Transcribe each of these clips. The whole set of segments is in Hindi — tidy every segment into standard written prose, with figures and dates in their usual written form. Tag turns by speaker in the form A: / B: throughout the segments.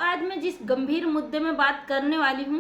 A: आज मैं जिस गंभीर मुद्दे में बात करने वाली हूँ,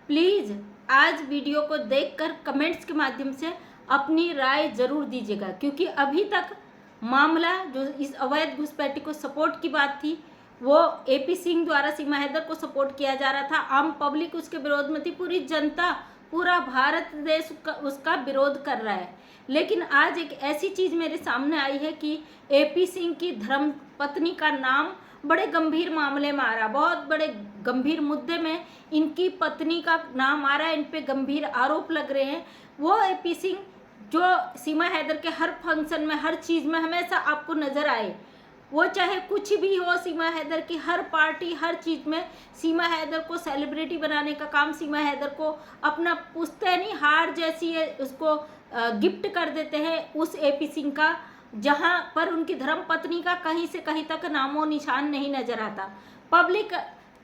A: प्लीज़ आज वीडियो को देखकर कमेंट्स के माध्यम से अपनी राय ज़रूर दीजिएगा, क्योंकि अभी तक मामला जो इस अवैध घुसपैठी को सपोर्ट की बात थी वो एपी सिंह द्वारा सीमा हैदर को सपोर्ट किया जा रहा था। आम पब्लिक उसके विरोध में थी, पूरी जनता, पूरा भारत देश उसका विरोध कर रहा है। लेकिन आज एक ऐसी चीज़ मेरे सामने आई है कि एपी सिंह की धर्म पत्नी का नाम बड़े गंभीर मामले में आ रहा, बहुत बड़े गंभीर मुद्दे में इनकी पत्नी का नाम आ रहा है, इन पे गंभीर आरोप लग रहे हैं। वो एपी सिंह जो सीमा हैदर के हर फंक्शन में, हर चीज़ में हमेशा आपको नज़र आए, वो चाहे कुछ भी हो, सीमा हैदर की हर पार्टी, हर चीज़ में सीमा हैदर को सेलिब्रिटी बनाने का काम, सीमा हैदर को अपना पुश्तैनी हार जैसी है उसको गिफ्ट कर देते हैं उस एपी सिंह का, जहां पर उनकी धर्म पत्नी का कहीं से कहीं तक नामो निशान नहीं नजर आता। पब्लिक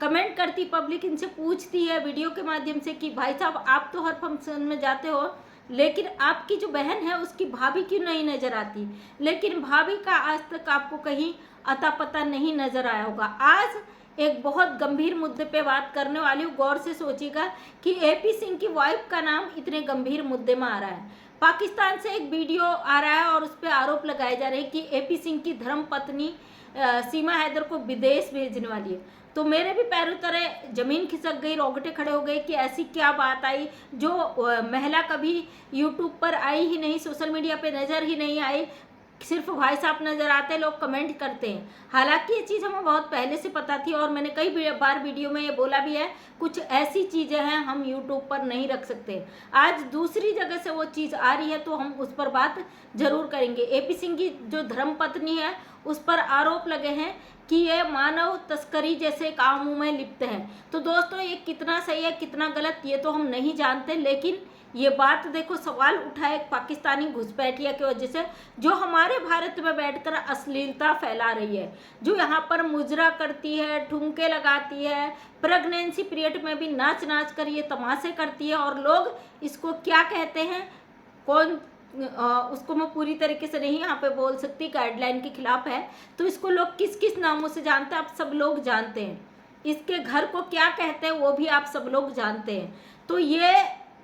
A: कमेंट करती, पब्लिक इनसे पूछती है वीडियो के माध्यम से कि भाई साहब आप तो हर फंक्शन में जाते हो, लेकिन आपकी जो बहन है उसकी भाभी क्यों नहीं नजर आती। लेकिन भाभी का आज तक आपको कहीं अता पता नहीं नजर आया होगा। आज एक बहुत गंभीर मुद्दे पे बात करने वाली हूँ, गौर से सोचिएगा कि एपी सिंह की वाइफ का नाम इतने गंभीर मुद्दे में आ रहा है। पाकिस्तान से एक वीडियो आ रहा है और उस पर आरोप लगाए जा रहे हैं कि एपी सिंह की धर्म पत्नी सीमा हैदर को विदेश भेजने वाली है। तो मेरे भी पैरों तरह जमीन खिसक गई, रोंगटे खड़े हो गए कि ऐसी क्या बात आई जो महिला कभी यूट्यूब पर आई ही नहीं, सोशल मीडिया पे नज़र ही नहीं आई, सिर्फ भाई साहब नज़र आते, लोग कमेंट करते हैं। हालांकि ये चीज़ हमें बहुत पहले से पता थी और मैंने कई बार वीडियो में ये बोला भी है, कुछ ऐसी चीज़ें हैं हम यूट्यूब पर नहीं रख सकते। आज दूसरी जगह से वो चीज़ आ रही है तो हम उस पर बात जरूर करेंगे। एपी सिंह की जो धर्मपत्नी है उस पर आरोप लगे हैं कि ये मानव तस्करी जैसे कामों में लिप्त है। तो दोस्तों ये कितना सही है कितना गलत ये तो हम नहीं जानते, लेकिन ये बात देखो सवाल उठा है पाकिस्तानी घुसपैठिया की वजह से, जो हमारे भारत में बैठकर अश्लीलता फैला रही है, जो यहाँ पर मुजरा करती है, ठुमके लगाती है, प्रेगनेंसी पीरियड में भी नाच नाच कर ये तमाशे करती है। और लोग इसको क्या कहते हैं, कौन उसको मैं पूरी तरीके से नहीं यहाँ पे बोल सकती, गाइडलाइन के खिलाफ है, तो इसको लोग किस किस नामों से जानते हैं आप सब लोग जानते हैं। इसके घर को क्या कहते हैं वो भी आप सब लोग जानते हैं। तो ये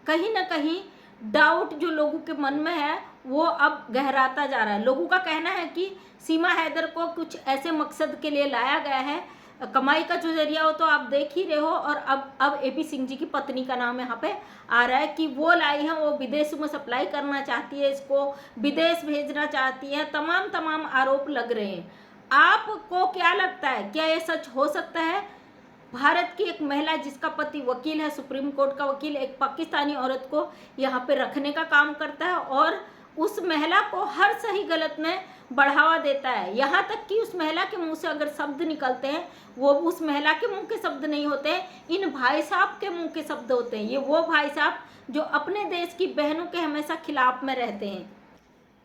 A: कहीं ना कहीं डाउट जो लोगों के मन में है वो अब गहराता जा रहा है। लोगों का कहना है कि सीमा हैदर को कुछ ऐसे मकसद के लिए लाया गया है, कमाई का जो जरिया हो तो आप देख ही रहे हो। और अब एपी सिंह जी की पत्नी का नाम यहाँ पे आ रहा है कि वो लाई है, वो विदेश में सप्लाई करना चाहती है, इसको विदेश भेजना चाहती है, तमाम आरोप लग रहे हैं। आपको क्या लगता है, क्या ये सच हो सकता है? भारत की एक महिला जिसका पति वकील है, सुप्रीम कोर्ट का वकील, एक पाकिस्तानी औरत को यहाँ पे रखने का काम करता है और उस महिला को हर सही गलत में बढ़ावा देता है। यहाँ तक कि उस महिला के मुंह से अगर शब्द निकलते हैं वो उस महिला के मुंह के शब्द नहीं होते हैं, इन भाई साहब के मुंह के शब्द होते हैं। ये वो भाई साहब जो अपने देश की बहनों के हमेशा खिलाफ में रहते हैं।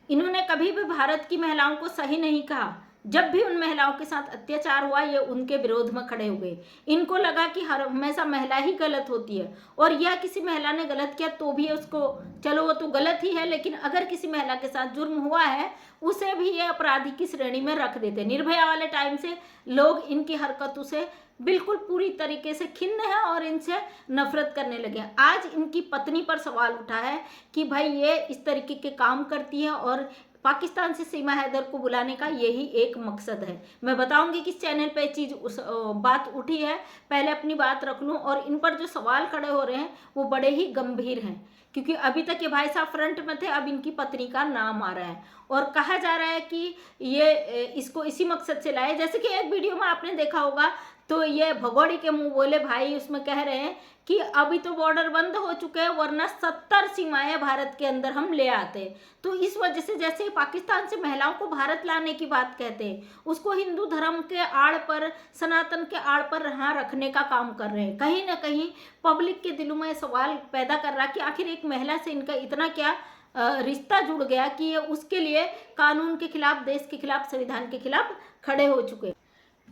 A: इन्होंने कभी भी भारत की महिलाओं को सही नहीं कहा। जब भी उन महिलाओं के साथ अत्याचार हुआ ये उनके विरोध में खड़े हो गए। इनको लगा कि हमेशा महिला ही गलत होती है और यह किसी महिला ने गलत किया तो भी उसको, चलो वो तो गलत ही है, लेकिन अगर किसी महिला के साथ जुर्म हुआ है उसे भी ये अपराधी की श्रेणी में रख देते। निर्भया वाले टाइम से लोग इनकी हरकतों से बिल्कुल पूरी तरीके से खिन्न है और इनसे नफरत करने लगे। आज इनकी पत्नी पर सवाल उठा है कि भाई ये इस तरीके के काम करती है और पाकिस्तान से सीमा हैदर को बुलाने का यही एक मकसद है। मैं बताऊंगी किस चैनल पे चीज़ बात उठी है, पहले अपनी बात रख लूँ। और इन पर जो सवाल खड़े हो रहे हैं वो बड़े ही गंभीर हैं, क्योंकि अभी तक ये भाई साहब फ्रंट में थे, अब इनकी पत्नी का नाम आ रहा है और कहा जा रहा है कि ये इसको इसी मकसद से लाए। जैसे कि एक वीडियो में आपने देखा होगा तो ये भगोड़ी के मुंह बोले भाई उसमें कह रहे हैं कि अभी तो बॉर्डर बंद हो चुके हैं, वरना 70 सीमाएं भारत के अंदर हम ले आते। तो इस वजह से जैसे पाकिस्तान से महिलाओं को भारत लाने की बात कहते हैं, उसको हिंदू धर्म के आड़ पर, सनातन के आड़ पर यहाँ रखने का काम कर रहे हैं। कहीं ना कहीं पब्लिक के दिलों में सवाल पैदा कर रहा कि आखिर एक महिला से इनका इतना क्या रिश्ता जुड़ गया कि ये उसके लिए कानून के खिलाफ, देश के खिलाफ, संविधान के खिलाफ खड़े हो चुके।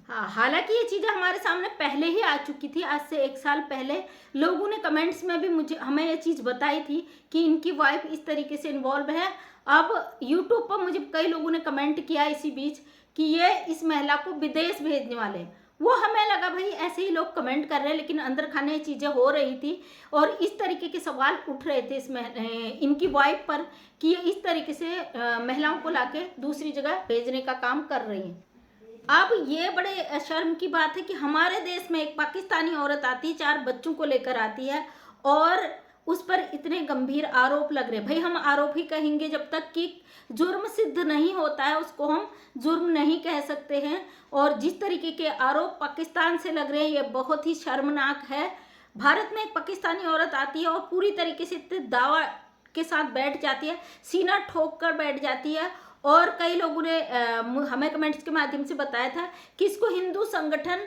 A: हाँ, हालांकि ये चीज़ें हमारे सामने पहले ही आ चुकी थी। आज से 1 साल पहले लोगों ने कमेंट्स में भी हमें ये चीज़ बताई थी कि इनकी वाइफ इस तरीके से इन्वॉल्व है। अब यूट्यूब पर मुझे कई लोगों ने कमेंट किया इसी बीच कि ये इस महिला को विदेश भेजने वाले हैं। वो हमें लगा भाई ऐसे ही लोग कमेंट कर रहे हैं, लेकिन अंदर खाने चीज़ें हो रही थी और इस तरीके के सवाल उठ रहे थे इसमें इनकी वाइफ पर कि ये इस तरीके से महिलाओं को लाके दूसरी जगह भेजने का काम कर रही हैं। अब ये बड़े शर्म की बात है कि हमारे देश में एक पाकिस्तानी औरत आती है, 4 बच्चों को लेकर आती है और उस पर इतने गंभीर आरोप लग रहे हैं। भाई हम आरोप ही कहेंगे, जब तक कि जुर्म सिद्ध नहीं होता है उसको हम जुर्म नहीं कह सकते हैं। और जिस तरीके के आरोप पाकिस्तान से लग रहे हैं ये बहुत ही शर्मनाक है। भारत में एक पाकिस्तानी औरत आती है और पूरी तरीके से इतने दावा के साथ बैठ जाती है, सीना ठोक कर बैठ जाती है। और कई लोगों ने हमें कमेंट्स के माध्यम से बताया था कि इसको हिंदू संगठन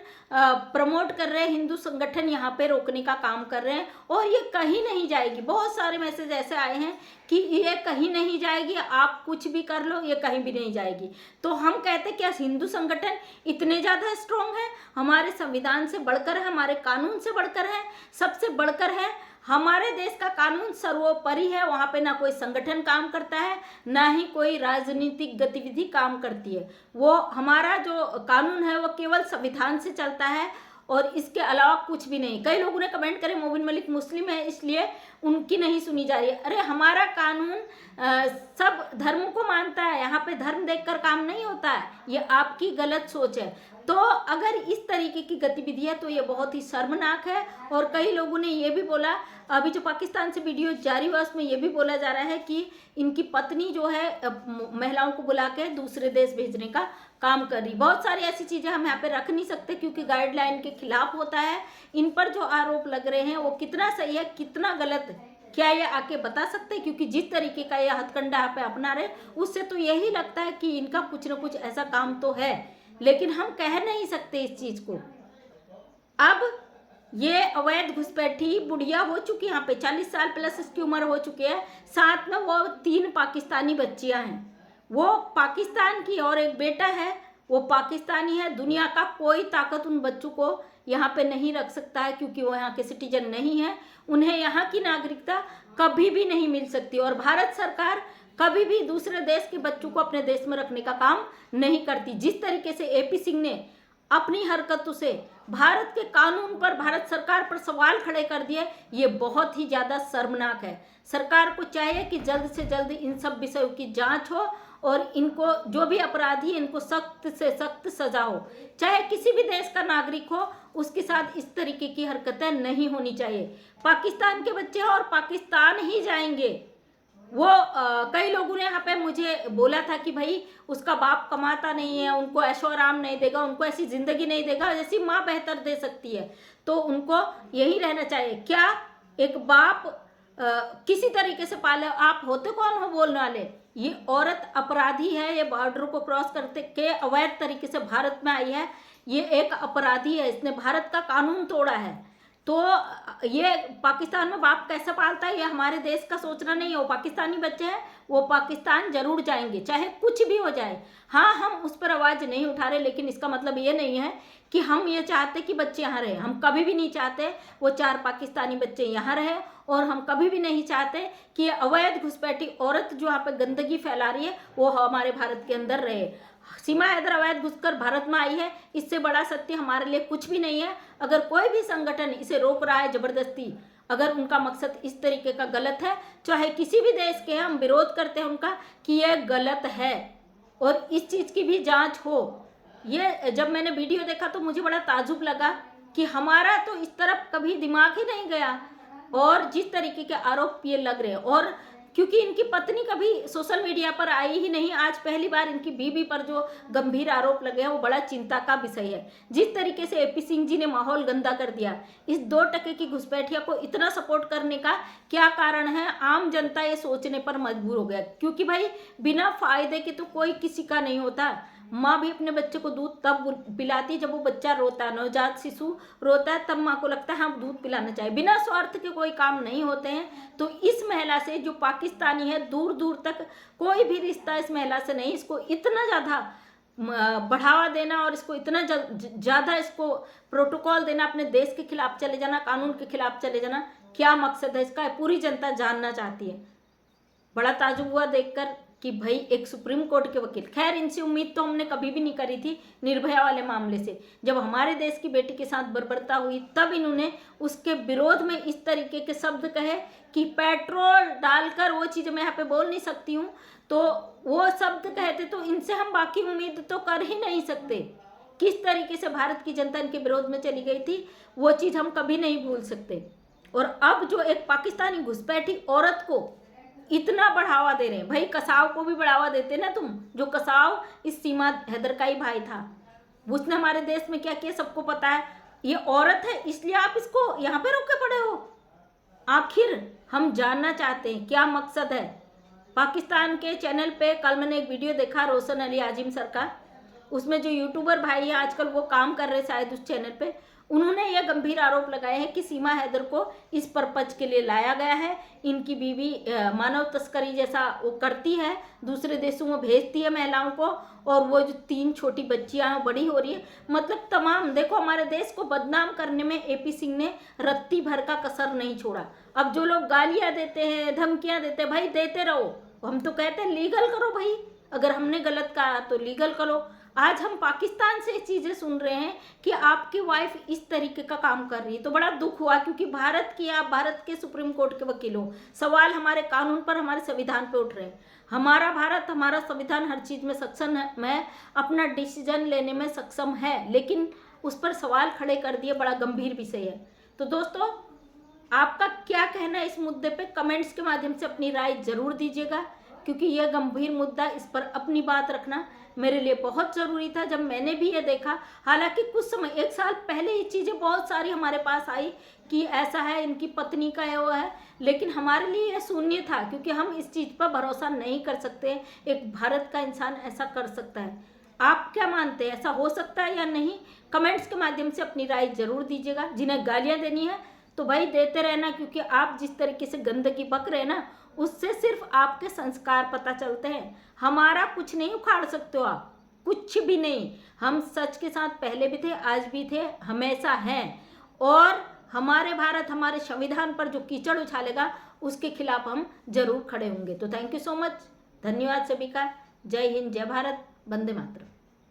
A: प्रमोट कर रहे हैं, हिंदू संगठन यहाँ पे रोकने का काम कर रहे हैं और ये कहीं नहीं जाएगी। बहुत सारे मैसेज ऐसे आए हैं कि ये कहीं नहीं जाएगी, आप कुछ भी कर लो, ये कहीं भी नहीं जाएगी। तो हम कहते हैं क्या हिंदू संगठन इतने ज़्यादा स्ट्रॉन्ग है, हमारे संविधान से बढ़कर है, हमारे कानून से बढ़कर है, सबसे बढ़कर है। हमारे देश का कानून सर्वोपरि है, वहाँ पे ना कोई संगठन काम करता है, ना ही कोई राजनीतिक गतिविधि काम करती है। वो हमारा जो कानून है वो केवल संविधान से चलता है और इसके अलावा कुछ भी नहीं। कई लोगों ने कमेंट करे मोबिन मलिक मुस्लिम है इसलिए उनकी नहीं सुनी जा रही है। अरे हमारा कानून सब धर्मों को मानता है, यहाँ पे धर्म देखकर काम नहीं होता है, ये आपकी गलत सोच है। तो अगर इस तरीके की गतिविधि है तो ये बहुत ही शर्मनाक है। और कई लोगों ने ये भी बोला, अभी जो पाकिस्तान से वीडियो जारी हुआ उसमें ये भी बोला जा रहा है कि इनकी पत्नी जो है महिलाओं को बुला के दूसरे देश भेजने का काम कर रही। बहुत सारी ऐसी चीज़ें हम यहाँ पे रख नहीं सकते क्योंकि गाइडलाइन के खिलाफ होता है। इन पर जो आरोप लग रहे हैं वो कितना सही है कितना गलत है क्या ये आके बता सकते हैं? क्योंकि जिस तरीके का ये हथकंडा यहाँ पे अपना रहे उससे तो यही लगता है कि इनका कुछ ना कुछ ऐसा काम तो है, लेकिन हम कह नहीं सकते इस चीज को। अब ये अवैध घुसपैठी बुढ़िया हो चुकी है, यहाँ पे 40 साल प्लस इसकी उम्र हो चुकी है, साथ में वो 3 पाकिस्तानी बच्चियां हैं, वो पाकिस्तान की और एक बेटा है वो पाकिस्तानी है। दुनिया का कोई ताकत उन बच्चों को यहाँ पे नहीं रख सकता है क्योंकि वो यहाँ के सिटीजन नहीं है, उन्हें यहाँ की नागरिकता कभी भी नहीं मिल सकती। और भारत सरकार कभी भी दूसरे देश के बच्चों को अपने देश में रखने का काम नहीं करती। जिस तरीके से एपी सिंह ने अपनी हरकतों से भारत के कानून पर, भारत सरकार पर सवाल खड़े कर दिए, ये बहुत ही ज़्यादा शर्मनाक है। सरकार को चाहिए कि जल्द से जल्द इन सब विषयों की जांच हो और इनको जो भी अपराधी है इनको सख्त से सख्त सजा हो। चाहे किसी भी देश का नागरिक हो उसके साथ इस तरीके की हरकतें नहीं होनी चाहिए। पाकिस्तान के बच्चे हैं और पाकिस्तान ही जाएंगे। वो कई लोगों ने यहाँ पे मुझे बोला था कि भाई उसका बाप कमाता नहीं है, उनको ऐशो आराम नहीं देगा, उनको ऐसी ज़िंदगी नहीं देगा जैसी माँ बेहतर दे सकती है, तो उनको यही रहना चाहिए। क्या एक बाप किसी तरीके से पाले? आप होते कौन हो बोलने वाले? ये औरत अपराधी है, ये बॉर्डर को क्रॉस करते के अवैध तरीके से भारत में आई है, ये एक अपराधी है, इसने भारत का कानून तोड़ा है। तो ये पाकिस्तान में बाप कैसे पालता है ये हमारे देश का सोचना नहीं है। वो पाकिस्तानी बच्चे हैं, वो पाकिस्तान जरूर जाएंगे चाहे कुछ भी हो जाए। हाँ, हम उस पर आवाज़ नहीं उठा रहे, लेकिन इसका मतलब ये नहीं है कि हम ये चाहते कि बच्चे यहाँ रहे। हम कभी भी नहीं चाहते वो 4 पाकिस्तानी बच्चे यहाँ रहे और हम कभी भी नहीं चाहते कि अवैध घुसपैठी औरत जो यहाँ पे गंदगी फैला रही है वो हमारे भारत के अंदर रहे। सीमा हैदर अवैध घुसकर भारत में आई है, इससे बड़ा सत्य हमारे लिए कुछ भी नहीं है। अगर कोई भी संगठन इसे रोक रहा है जबरदस्ती, अगर उनका मकसद इस तरीके का गलत है, चाहे किसी भी देश के, हम विरोध करते हैं उनका कि यह गलत है और इस चीज़ की भी जांच हो। ये जब मैंने वीडियो देखा तो मुझे बड़ा ताजुब लगा कि हमारा तो इस तरफ कभी दिमाग ही नहीं गया और जिस तरीके के आरोप ये लग रहे हैं। और क्योंकि इनकी पत्नी कभी सोशल मीडिया पर आई ही नहीं, आज पहली बार इनकी बीवी पर जो गंभीर आरोप लगे हैं वो बड़ा चिंता का विषय है। जिस तरीके से एपी सिंह जी ने माहौल गंदा कर दिया, इस 2% की घुसपैठिया को इतना सपोर्ट करने का क्या कारण है? आम जनता ये सोचने पर मजबूर हो गया, क्योंकि भाई बिना फायदे के तो कोई किसी का नहीं होता। माँ भी अपने बच्चे को दूध तब पिलाती जब वो बच्चा रोता है, नवजात शिशु रोता है, तब माँ को लगता है हाँ दूध पिलाना चाहिए। बिना स्वार्थ के कोई काम नहीं होते हैं। तो इस महिला से जो पाकिस्तानी है, दूर दूर तक कोई भी रिश्ता इस महिला से नहीं। इसको इतना ज़्यादा बढ़ावा देना और इसको इतना ज़्यादा इसको प्रोटोकॉल देना, अपने देश के खिलाफ चले जाना, कानून के खिलाफ चले जाना, क्या मकसद है इसका? पूरी जनता जानना चाहती है। बड़ा ताजुब हुआ देखकर कि भाई एक सुप्रीम कोर्ट के वकील, खैर इनसे उम्मीद तो हमने कभी भी नहीं करी थी निर्भया वाले मामले से। जब हमारे देश की बेटी के साथ बर्बरता हुई तब इन्होंने उसके विरोध में इस तरीके के शब्द कहे कि पेट्रोल डालकर, वो चीज़ मैं यहाँ पे बोल नहीं सकती हूँ, तो वो शब्द कहते तो इनसे हम बाकी उम्मीद तो कर ही नहीं सकते। किस तरीके से भारत की जनता इनके विरोध में चली गई थी वो चीज़ हम कभी नहीं भूल सकते। और अब जो एक पाकिस्तानी घुसपैठी औरत को इतना बढ़ावा दे रहे हैं, भाई कसाव को भी बढ़ावा देते ना तुम, जो कसाव इस सीमा हैदर का ही भाई था, उसने हमारे देश में क्या किया सबको पता है। ये औरत है इसलिए आप इसको यहाँ पे रोके पड़े हो। आखिर हम जानना चाहते हैं क्या मकसद है। पाकिस्तान के चैनल पे कल मैंने एक वीडियो देखा रोशन अली आजिम सर का, उसमें जो यूट्यूबर भाई है आजकल वो काम कर रहे शायद उस चैनल पे, उन्होंने यह गंभीर आरोप लगाए हैं कि सीमा हैदर को इस पर्पज के लिए लाया गया है, इनकी बीवी मानव तस्करी जैसा वो करती है, दूसरे देशों में भेजती है महिलाओं को, और वो जो 3 छोटी बच्चियां हैं बड़ी हो रही है। मतलब तमाम, देखो हमारे देश को बदनाम करने में एपी सिंह ने रत्ती भर का कसर नहीं छोड़ा। अब जो लोग गालियां देते हैं, धमकियां देते हैं, भाई देते रहो, हम तो कहते हैं लीगल करो भाई, अगर हमने गलत कहा तो लीगल करो। आज हम पाकिस्तान से चीज़ें सुन रहे हैं कि आपकी वाइफ इस तरीके का काम कर रही है, तो बड़ा दुख हुआ, क्योंकि भारत की, आप भारत के सुप्रीम कोर्ट के वकील हो, सवाल हमारे कानून पर, हमारे संविधान पे उठ रहे हैं। हमारा भारत, हमारा संविधान हर चीज़ में सक्षम है, अपना डिसीजन लेने में सक्षम है, लेकिन उस पर सवाल खड़े कर दिए, बड़ा गंभीर विषय है। तो दोस्तों आपका क्या कहना है इस मुद्दे पे, कमेंट्स के माध्यम से अपनी राय जरूर दीजिएगा, क्योंकि यह गंभीर मुद्दा, इस पर अपनी बात रखना मेरे लिए बहुत ज़रूरी था। जब मैंने भी ये देखा, हालांकि कुछ समय 1 साल पहले ये चीज़ें बहुत सारी हमारे पास आई कि ऐसा है, इनकी पत्नी का है, वो है, लेकिन हमारे लिए यह शून्य था, क्योंकि हम इस चीज़ पर भरोसा नहीं कर सकते एक भारत का इंसान ऐसा कर सकता है। आप क्या मानते हैं, ऐसा हो सकता है या नहीं? कमेंट्स के माध्यम से अपनी राय जरूर दीजिएगा। जिन्हें गालियाँ देनी है तो भाई देते रहना, क्योंकि आप जिस तरीके से गंदगी बक रहे हैं ना, उससे सिर्फ आपके संस्कार पता चलते हैं। हमारा कुछ नहीं उखाड़ सकते हो आप, कुछ भी नहीं। हम सच के साथ पहले भी थे, आज भी थे, हमेशा हैं, और हमारे भारत, हमारे संविधान पर जो कीचड़ उछालेगा उसके खिलाफ हम जरूर खड़े होंगे। तो थैंक यू सो मच, धन्यवाद सभी का। जय हिंद, जय भारत, वंदे मातरम।